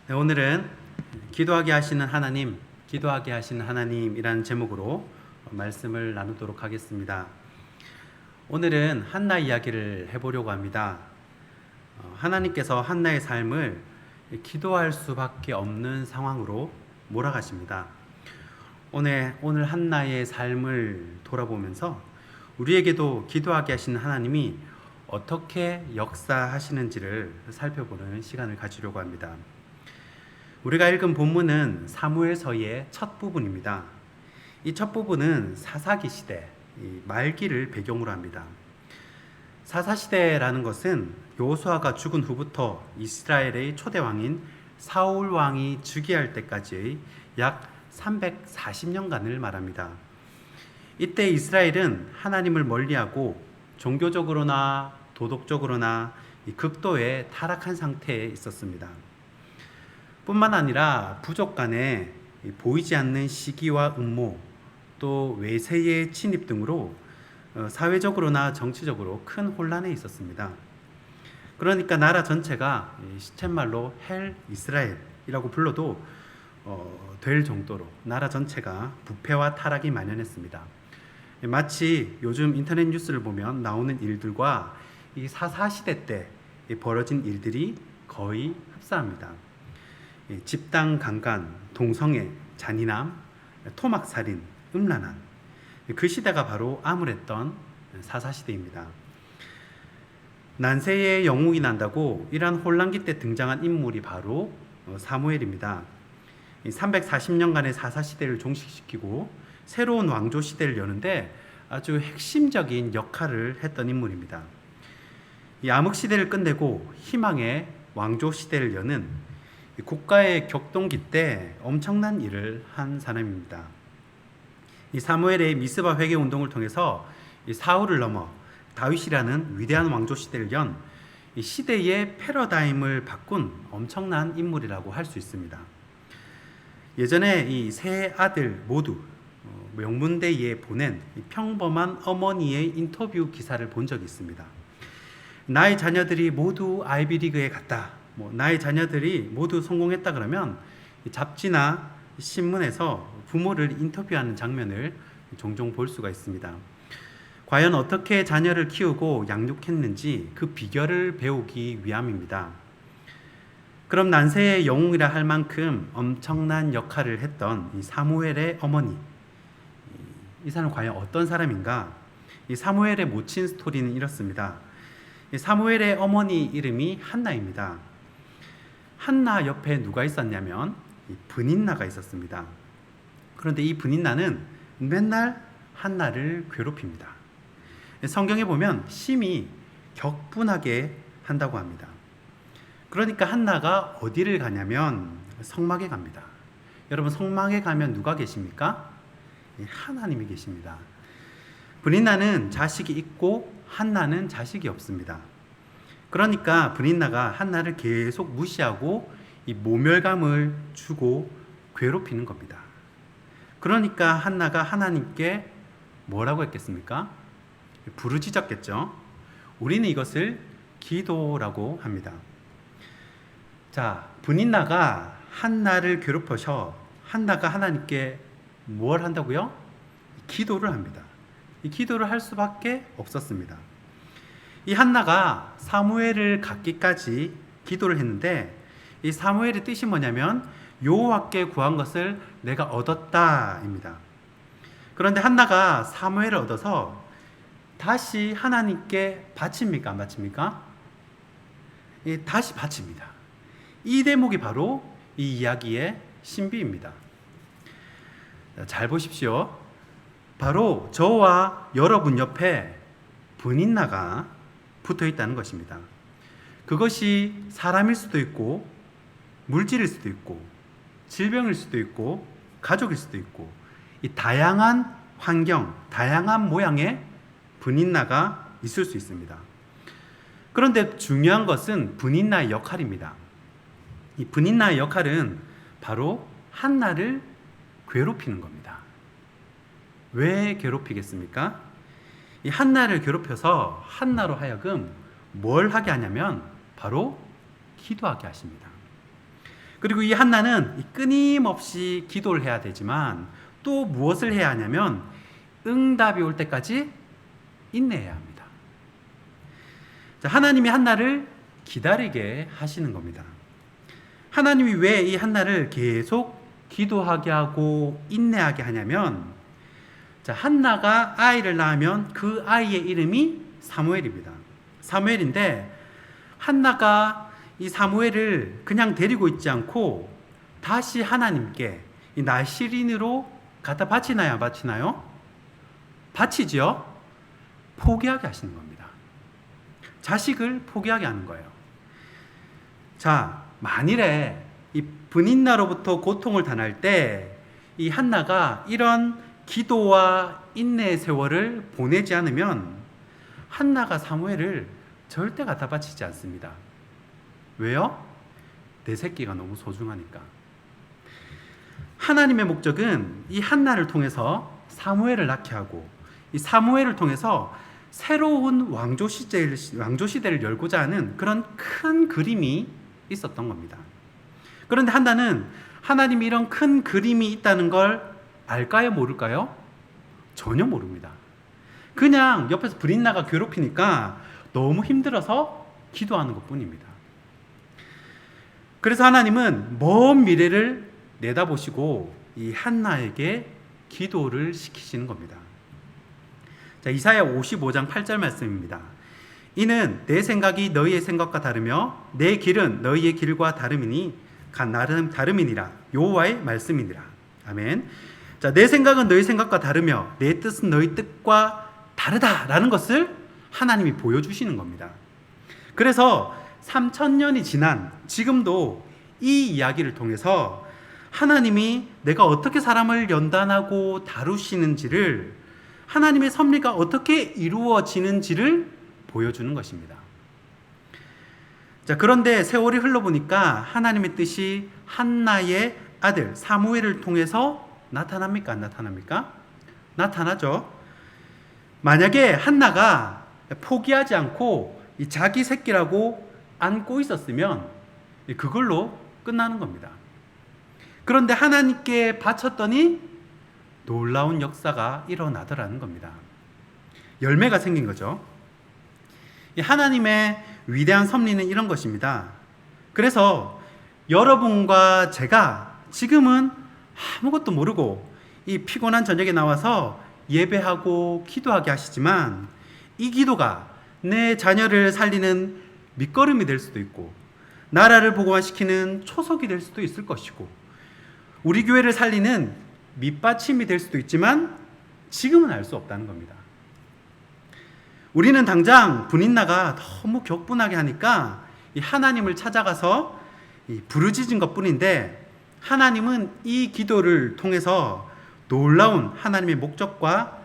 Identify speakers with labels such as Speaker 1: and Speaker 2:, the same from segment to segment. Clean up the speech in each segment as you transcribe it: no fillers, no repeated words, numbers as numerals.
Speaker 1: 네, 오늘은 기도하게 하시는 하나님, 기도하게 하시는 하나님이라는 제목으로 말씀을 나누도록 하겠습니다. 오늘은 한나 이야기를 해보려고 합니다. 하나님께서 한나의 삶을 기도할 수밖에 없는 상황으로 몰아가십니다. 오늘 한나의 삶을 돌아보면서 우리에게도 기도하게 하시는 하나님이 어떻게 역사하시는지를 살펴보는 시간을 가지려고 합니다. 우리가 읽은 본문은 사무엘서의 첫 부분입니다. 이 첫 부분은 사사기 시대, 말기를 배경으로 합니다. 사사시대라는 것은 여호수아가 죽은 후부터 이스라엘의 초대 왕인 사울 왕이 즉위할 때까지의 약 340년간을 말합니다. 이때 이스라엘은 하나님을 멀리하고 종교적으로나 도덕적으로나 극도의 타락한 상태에 있었습니다. 뿐만 아니라 부족 간에 보이지 않는 시기와 음모, 또 외세의 침입 등으로 사회적으로나 정치적으로 큰 혼란에 있었습니다. 그러니까 나라 전체가 시쳇말로 헬 이스라엘이라고 불러도 될 정도로 나라 전체가 부패와 타락이 만연했습니다. 마치 요즘 인터넷 뉴스를 보면 나오는 일들과 이 사사시대 때 벌어진 일들이 거의 흡사합니다. 집단 강간, 동성애, 잔인함, 토막살인, 음란한, 그 시대가 바로 암울했던 사사시대입니다. 난세의 영웅이 난다고 이러한 혼란기 때 등장한 인물이 바로 사무엘입니다. 340년간의 사사시대를 종식시키고 새로운 왕조시대를 여는데 아주 핵심적인 역할을 했던 인물입니다. 이 암흑시대를 끝내고 희망의 왕조시대를 여는 국가의 격동기 때 엄청난 일을 한 사람입니다. 이 사무엘의 미스바 회개 운동을 통해서 이 사울을 넘어 다윗이라는 위대한 왕조 시대를 연 이 시대의 패러다임을 바꾼 엄청난 인물이라고 할 수 있습니다. 예전에 이 세 아들 모두 명문대에 보낸 평범한 어머니의 인터뷰 기사를 본 적이 있습니다. 나의 자녀들이 모두 아이비리그에 갔다. 나의 자녀들이 모두 성공했다 그러면 잡지나 신문에서 부모를 인터뷰하는 장면을 종종 볼 수가 있습니다. 과연 어떻게 자녀를 키우고 양육했는지 그 비결을 배우기 위함입니다. 그럼 난세의 영웅이라 할 만큼 엄청난 역할을 했던 이 사무엘의 어머니, 이 사람은 과연 어떤 사람인가? 이 사무엘의 모친 스토리는 이렇습니다. 이 사무엘의 어머니 이름이 한나입니다. 한나 옆에 누가 있었냐면 브닌나가 있었습니다. 그런데 이 브닌나는 맨날 한나를 괴롭힙니다. 성경에 보면 심히 격분하게 한다고 합니다. 그러니까 한나가 어디를 가냐면 성막에 갑니다. 여러분, 성막에 가면 누가 계십니까? 하나님이 계십니다. 브닌나는 자식이 있고 한나는 자식이 없습니다. 그러니까 브닌나가 한나를 계속 무시하고 이 모멸감을 주고 괴롭히는 겁니다. 그러니까 한나가 하나님께 뭐라고 했겠습니까? 부르짖었겠죠. 우리는 이것을 기도라고 합니다. 자, 브닌나가 한나를 괴롭혀서 한나가 하나님께 뭘 한다고요? 기도를 합니다. 이 기도를 할 수밖에 없었습니다. 이 한나가 사무엘을 갖기까지 기도를 했는데 이 사무엘의 뜻이 뭐냐면 여호와께 구한 것을 내가 얻었다입니다. 그런데 한나가 사무엘을 얻어서 다시 하나님께 바칩니까? 안 바칩니까? 다시 바칩니다. 이 대목이 바로 이 이야기의 신비입니다. 잘 보십시오. 바로 저와 여러분 옆에 브닌나가 붙어 있다는 것입니다. 그것이 사람일 수도 있고 물질일 수도 있고 질병일 수도 있고 가족일 수도 있고 이 다양한 환경, 다양한 모양의 브닌나가 있을 수 있습니다. 그런데 중요한 것은 브닌나의 역할입니다. 이 브닌나의 역할은 바로 한나를 괴롭히는 겁니다. 왜 괴롭히겠습니까? 이 한나를 괴롭혀서 한나로 하여금 뭘 하게 하냐면 바로 기도하게 하십니다. 그리고 이 한나는 끊임없이 기도를 해야 되지만 또 무엇을 해야 하냐면 응답이 올 때까지 인내해야 합니다. 자, 하나님이 한나를 기다리게 하시는 겁니다. 하나님이 왜 이 한나를 계속 기도하게 하고 인내하게 하냐면, 자, 한나가 아이를 낳으면 그 아이의 이름이 사무엘입니다. 사무엘인데 한나가 이 사무엘을 그냥 데리고 있지 않고 다시 하나님께 이 나시린으로 갖다 바치나요, 안 바치나요? 바치죠. 포기하게 하시는 겁니다. 자식을 포기하게 하는 거예요. 자, 만일에 이 분인나로부터 고통을 당할 때 이 한나가 이런 기도와 인내의 세월을 보내지 않으면 한나가 사무엘을 절대 갖다 바치지 않습니다. 왜요? 내 새끼가 너무 소중하니까. 하나님의 목적은 이 한나를 통해서 사무엘을 낳게 하고 이 사무엘을 통해서 새로운 왕조 시대를 열고자 하는 그런 큰 그림이 있었던 겁니다. 그런데 한나는 하나님이 이런 큰 그림이 있다는 걸 알까요, 모를까요? 전혀 모릅니다. 그냥 옆에서 브린나가 괴롭히니까 너무 힘들어서 기도하는 것뿐입니다. 그래서 하나님은 먼 미래를 내다보시고 이 한나에게 기도를 시키시는 겁니다. 자, 이사야 55장 8절 말씀입니다. 이는 내 생각이 너희의 생각과 다르며 내 길은 너희의 길과 다름이니 나름 다름이니라. 여호와의 말씀이니라. 아멘. 자, 내 생각은 너희 생각과 다르며 내 뜻은 너희 뜻과 다르다라는 것을 하나님이 보여주시는 겁니다. 그래서 3000년이 지난 지금도 이 이야기를 통해서 하나님이 내가 어떻게 사람을 연단하고 다루시는지를, 하나님의 섭리가 어떻게 이루어지는지를 보여주는 것입니다. 자, 그런데 세월이 흘러보니까 하나님의 뜻이 한나의 아들 사무엘을 통해서 나타납니까? 안 나타납니까? 나타나죠. 만약에 한나가 포기하지 않고 이 자기 새끼라고 안고 있었으면 그걸로 끝나는 겁니다. 그런데 하나님께 바쳤더니 놀라운 역사가 일어나더라는 겁니다. 열매가 생긴 거죠. 하나님의 위대한 섭리는 이런 것입니다. 그래서 여러분과 제가 지금은 아무것도 모르고 이 피곤한 저녁에 나와서 예배하고 기도하게 하시지만 이 기도가 내 자녀를 살리는 밑거름이 될 수도 있고 나라를 복원시키는 초석이 될 수도 있을 것이고 우리 교회를 살리는 밑받침이 될 수도 있지만 지금은 알 수 없다는 겁니다. 우리는 당장 분인나가 너무 격분하게 하니까 이 하나님을 찾아가서 부르짖은 것뿐인데 하나님은 이 기도를 통해서 놀라운 하나님의 목적과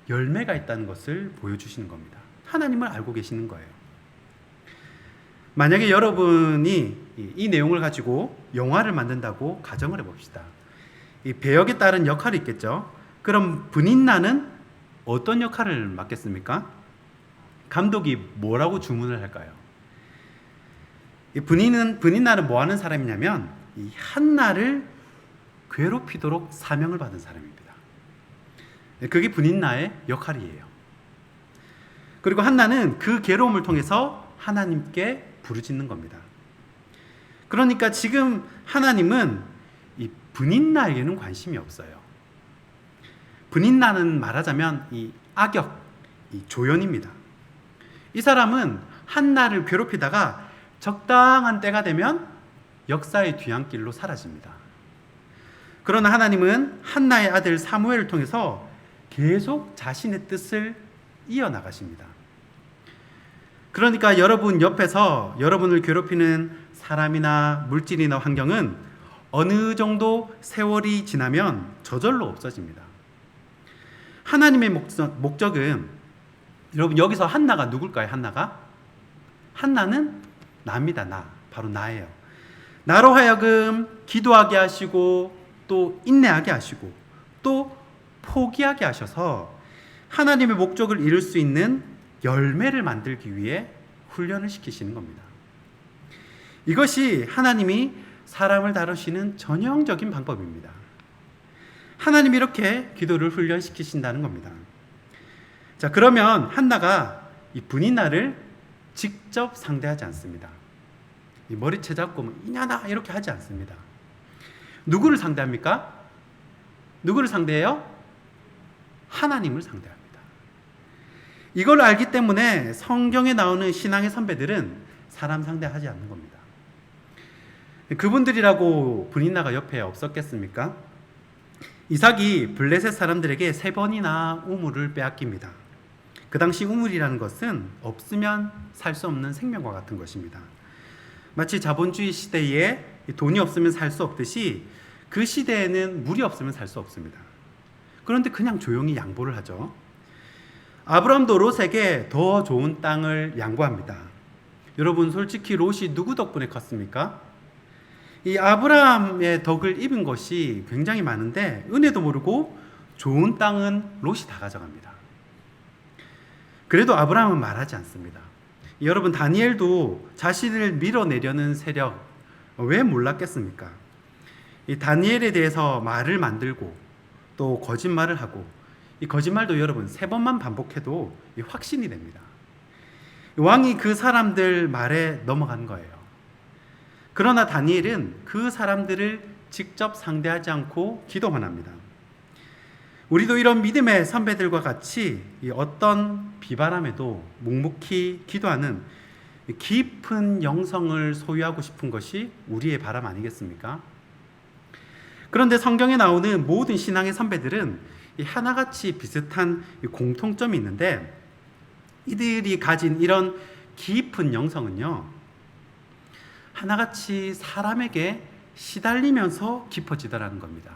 Speaker 1: 열매가 있다는 것을 보여주시는 겁니다. 하나님을 알고 계시는 거예요. 만약에 여러분이 이 내용을 가지고 영화를 만든다고 가정을 해봅시다. 이 배역에 따른 역할이 있겠죠. 그럼 분인나는 어떤 역할을 맡겠습니까? 감독이 뭐라고 주문을 할까요? 이 분인나는 뭐 하는 사람이냐면 이 한나를 괴롭히도록 사명을 받은 사람입니다. 그게 분인나의 역할이에요. 그리고 한나는 그 괴로움을 통해서 하나님께 부르짖는 겁니다. 그러니까 지금 하나님은 이 분인나에게는 관심이 없어요. 분인나는 말하자면 이 악역, 이 조연입니다. 이 사람은 한나를 괴롭히다가 적당한 때가 되면 역사의 뒤안길로 사라집니다. 그러나 하나님은 한나의 아들 사무엘을 통해서 계속 자신의 뜻을 이어나가십니다. 그러니까 여러분 옆에서 여러분을 괴롭히는 사람이나 물질이나 환경은 어느 정도 세월이 지나면 저절로 없어집니다. 하나님의 목적은 여러분 여기서 한나가 누굴까요? 한나는 나입니다. 바로 나예요. 나로 하여금 기도하게 하시고 또 인내하게 하시고 또 포기하게 하셔서 하나님의 목적을 이룰 수 있는 열매를 만들기 위해 훈련을 시키시는 겁니다. 이것이 하나님이 사람을 다루시는 전형적인 방법입니다. 하나님이 이렇게 기도를 훈련시키신다는 겁니다. 자, 그러면 한나가 이 분인나를 직접 상대하지 않습니다. 이 머리채 잡고 뭐 이냐나 이렇게 하지 않습니다. 누구를 상대합니까? 누구를 상대해요? 하나님을 상대합니다. 이걸 알기 때문에 성경에 나오는 신앙의 선배들은 사람 상대하지 않는 겁니다. 그분들이라고 분인나가 옆에 없었겠습니까? 이삭이 블레셋 사람들에게 3번이나 우물을 빼앗깁니다. 그 당시 우물이라는 것은 없으면 살 수 없는 생명과 같은 것입니다. 마치 자본주의 시대에 돈이 없으면 살 수 없듯이 그 시대에는 물이 없으면 살 수 없습니다. 그런데 그냥 조용히 양보를 하죠. 아브라함도 롯에게 더 좋은 땅을 양보합니다. 여러분, 솔직히 롯이 누구 덕분에 컸습니까? 이 아브라함의 덕을 입은 것이 굉장히 많은데 은혜도 모르고 좋은 땅은 롯이 다 가져갑니다. 그래도 아브라함은 말하지 않습니다. 여러분, 다니엘도 자신을 밀어내려는 세력 왜 몰랐겠습니까? 이 다니엘에 대해서 말을 만들고 또 거짓말을 하고, 이 거짓말도 여러분 3번만 반복해도 확신이 됩니다. 왕이 그 사람들 말에 넘어간 거예요. 그러나 다니엘은 그 사람들을 직접 상대하지 않고 기도만 합니다. 우리도 이런 믿음의 선배들과 같이 어떤 비바람에도 묵묵히 기도하는 깊은 영성을 소유하고 싶은 것이 우리의 바람 아니겠습니까? 그런데 성경에 나오는 모든 신앙의 선배들은 하나같이 비슷한 공통점이 있는데, 이들이 가진 이런 깊은 영성은요, 하나같이 사람에게 시달리면서 깊어지더라는 겁니다.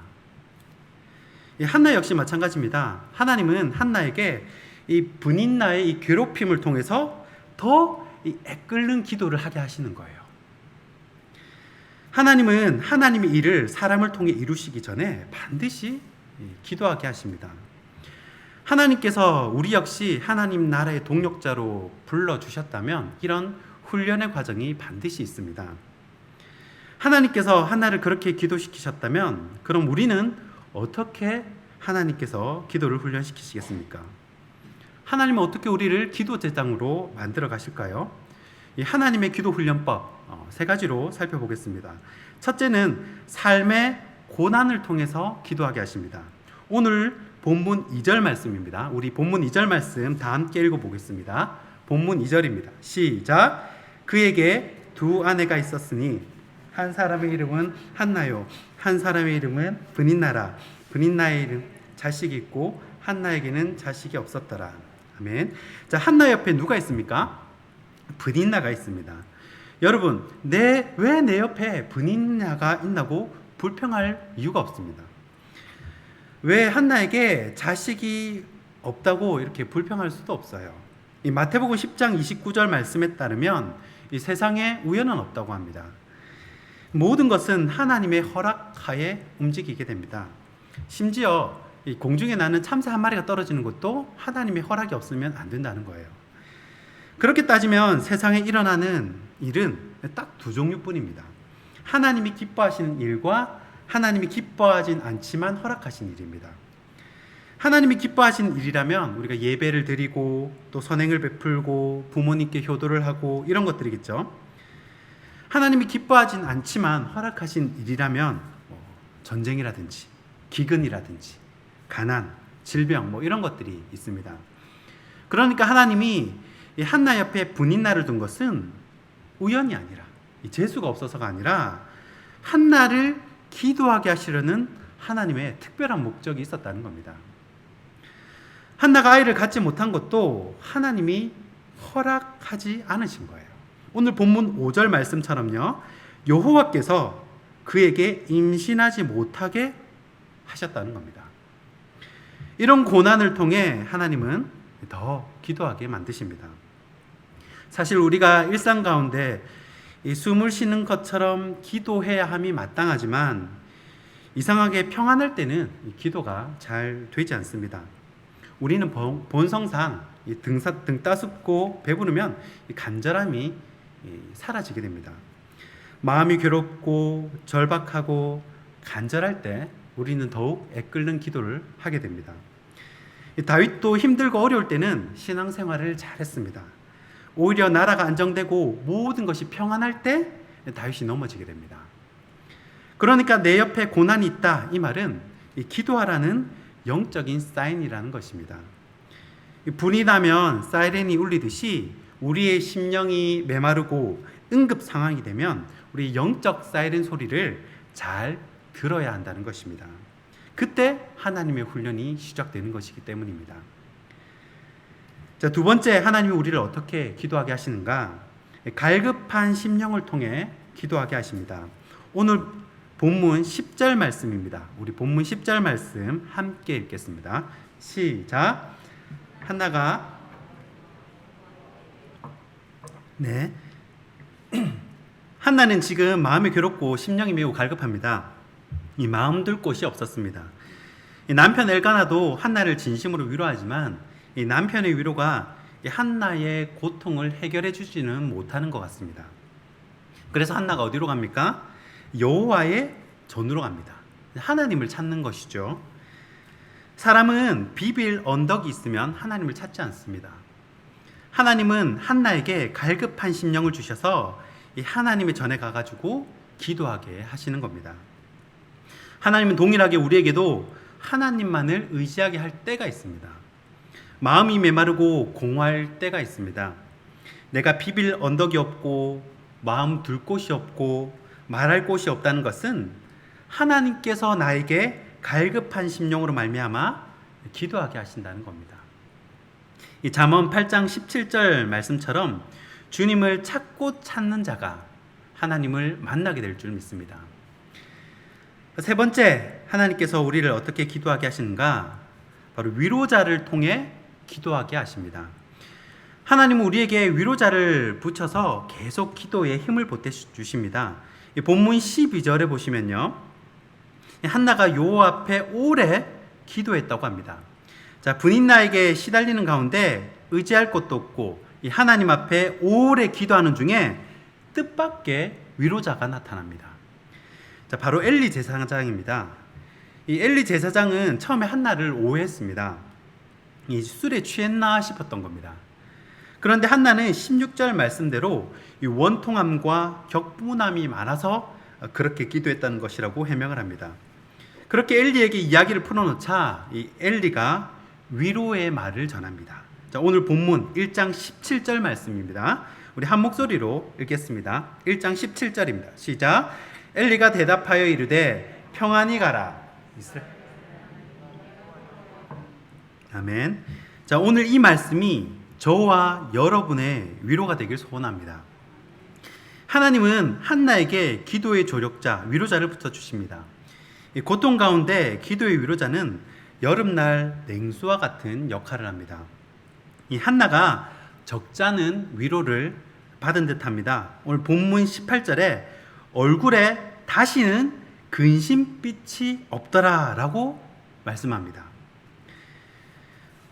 Speaker 1: 한나 역시 마찬가지입니다. 하나님은 한나에게 이 분인나의 이 괴롭힘을 통해서 더 애끓는 기도를 하게 하시는 거예요. 하나님은 하나님의 일을 사람을 통해 이루시기 전에 반드시 기도하게 하십니다. 하나님께서 우리 역시 하나님 나라의 동력자로 불러주셨다면 이런 훈련의 과정이 반드시 있습니다. 하나님께서 한나를 그렇게 기도시키셨다면 그럼 우리는 어떻게 하나님께서 기도를 훈련시키시겠습니까? 하나님은 어떻게 우리를 기도 제장으로 만들어 가실까요? 이 하나님의 기도 훈련법 3가지로 살펴보겠습니다. 첫째는 삶의 고난을 통해서 기도하게 하십니다. 오늘 본문 2절 말씀입니다. 우리 본문 2절 말씀 다 함께 읽어보겠습니다. 본문 2절입니다. 시작. 그에게 2 아내가 있었으니 한 사람의 이름은 한나요, 한 사람의 이름은 분인나라. 분인나의 이름 자식이 있고 한나에게는 자식이 없었더라. 아멘. 자, 한나 옆에 누가 있습니까? 분인나가 있습니다. 여러분, 왜 내 옆에 분인나가 있나고 불평할 이유가 없습니다. 왜 한나에게 자식이 없다고 이렇게 불평할 수도 없어요. 이 마태복음 10장 29절 말씀에 따르면 이 세상에 우연은 없다고 합니다. 모든 것은 하나님의 허락하에 움직이게 됩니다. 심지어 이 공중에 나는 참새 한 마리가 떨어지는 것도 하나님의 허락이 없으면 안 된다는 거예요. 그렇게 따지면 세상에 일어나는 일은 딱 2 종류뿐입니다. 하나님이 기뻐하시는 일과 하나님이 기뻐하진 않지만 허락하신 일입니다. 하나님이 기뻐하신 일이라면 우리가 예배를 드리고 또 선행을 베풀고 부모님께 효도를 하고 이런 것들이겠죠. 하나님이 기뻐하진 않지만 허락하신 일이라면 전쟁이라든지 기근이라든지 가난, 질병 이런 것들이 있습니다. 그러니까 하나님이 이 한나 옆에 분인나를 둔 것은 우연이 아니라 재수가 없어서가 아니라 한나를 기도하게 하시려는 하나님의 특별한 목적이 있었다는 겁니다. 한나가 아이를 갖지 못한 것도 하나님이 허락하지 않으신 거예요. 오늘 본문 5절 말씀처럼요, 여호와께서 그에게 임신하지 못하게 하셨다는 겁니다. 이런 고난을 통해 하나님은 더 기도하게 만드십니다. 사실 우리가 일상 가운데 이 숨을 쉬는 것처럼 기도해야 함이 마땅하지만 이상하게 평안할 때는 이 기도가 잘 되지 않습니다. 우리는 본성상 등 따숩고 배부르면 이 간절함이 사라지게 됩니다. 마음이 괴롭고 절박하고 간절할 때 우리는 더욱 애끓는 기도를 하게 됩니다. 다윗도 힘들고 어려울 때는 신앙생활을 잘했습니다. 오히려 나라가 안정되고 모든 것이 평안할 때 다윗이 넘어지게 됩니다. 그러니까 내 옆에 고난이 있다, 이 말은 기도하라는 영적인 사인이라는 것입니다. 불이 나면 사이렌이 울리듯이 우리의 심령이 메마르고 응급 상황이 되면 우리 영적 사이렌 소리를 잘 들어야 한다는 것입니다. 그때 하나님의 훈련이 시작되는 것이기 때문입니다. 자, 두 번째, 하나님이 우리를 어떻게 기도하게 하시는가? 갈급한 심령을 통해 기도하게 하십니다. 오늘 본문 10절 말씀입니다. 우리 본문 10절 말씀 함께 읽겠습니다. 시작. 한나가 한나는 지금 마음이 괴롭고 심령이 매우 갈급합니다. 이 마음 둘 곳이 없었습니다. 이 남편 엘가나도 한나를 진심으로 위로하지만 이 남편의 위로가 이 한나의 고통을 해결해 주지는 못하는 것 같습니다. 그래서 한나가 어디로 갑니까? 여호와의 전으로 갑니다. 하나님을 찾는 것이죠. 사람은 비빌 언덕이 있으면 하나님을 찾지 않습니다. 하나님은 한나에게 갈급한 심령을 주셔서 이 하나님의 전에 가가지고 기도하게 하시는 겁니다. 하나님은 동일하게 우리에게도 하나님만을 의지하게 할 때가 있습니다. 마음이 메마르고 공허할 때가 있습니다. 내가 비빌 언덕이 없고 마음 둘 곳이 없고 말할 곳이 없다는 것은 하나님께서 나에게 갈급한 심령으로 말미암아 기도하게 하신다는 겁니다. 이 잠언 8장 17절 말씀처럼 주님을 찾고 찾는 자가 하나님을 만나게 될 줄 믿습니다. 세 번째, 하나님께서 우리를 어떻게 기도하게 하시는가? 바로 위로자를 통해 기도하게 하십니다. 하나님은 우리에게 위로자를 붙여서 계속 기도에 힘을 보태주십니다. 본문 12절에 보시면요, 한나가 여호와 앞에 오래 기도했다고 합니다. 자, 분인나에게 시달리는 가운데 의지할 곳도 없고 이 하나님 앞에 오래 기도하는 중에 뜻밖의 위로자가 나타납니다. 자, 바로 엘리 제사장입니다. 이 엘리 제사장은 처음에 한나를 오해했습니다. 이 술에 취했나 싶었던 겁니다. 그런데 한나는 16절 말씀대로 이 원통함과 격분함이 많아서 그렇게 기도했다는 것이라고 해명을 합니다. 그렇게 엘리에게 이야기를 풀어놓자 이 엘리가 위로의 말을 전합니다. 자, 오늘 본문 1장 17절 말씀입니다. 우리 한 목소리로 읽겠습니다. 1장 17절입니다. 시작. 엘리가 대답하여 이르되 평안히 가라. 아멘. 자, 오늘 이 말씀이 저와 여러분의 위로가 되길 소원합니다. 하나님은 한나에게 기도의 조력자, 위로자를 붙여주십니다. 고통 가운데 기도의 위로자는 여름날 냉수와 같은 역할을 합니다. 이 한나가 적잖은 위로를 받은 듯합니다. 오늘 본문 18절에 얼굴에 다시는 근심빛이 없더라 라고 말씀합니다.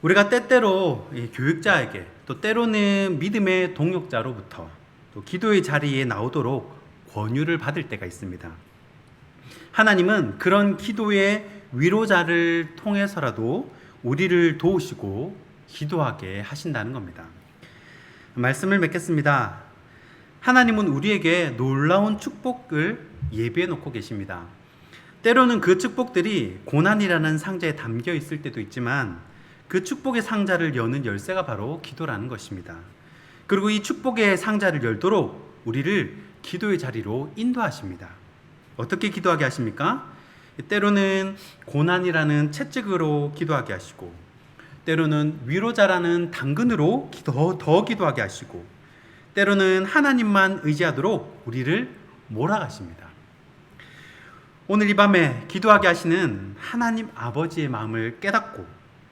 Speaker 1: 우리가 때때로 교육자에게 또 때로는 믿음의 동역자로부터 또 기도의 자리에 나오도록 권유를 받을 때가 있습니다. 하나님은 그런 기도의 위로자를 통해서라도 우리를 도우시고 기도하게 하신다는 겁니다. 말씀을 맺겠습니다. 하나님은 우리에게 놀라운 축복을 예비해 놓고 계십니다. 때로는 그 축복들이 고난이라는 상자에 담겨 있을 때도 있지만 그 축복의 상자를 여는 열쇠가 바로 기도라는 것입니다. 그리고 이 축복의 상자를 열도록 우리를 기도의 자리로 인도하십니다. 어떻게 기도하게 하십니까? 때로는 고난이라는 채찍으로 기도하게 하시고, 때로는 위로자라는 당근으로 더 기도하게 하시고, 때로는 하나님만 의지하도록 우리를 몰아가십니다. 오늘 이 밤에 기도하게 하시는 하나님 아버지의 마음을 깨닫고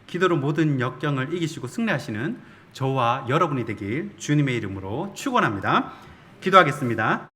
Speaker 1: 기도로 모든 역경을 이기시고 승리하시는 저와 여러분이 되길 주님의 이름으로 축원합니다. 기도하겠습니다.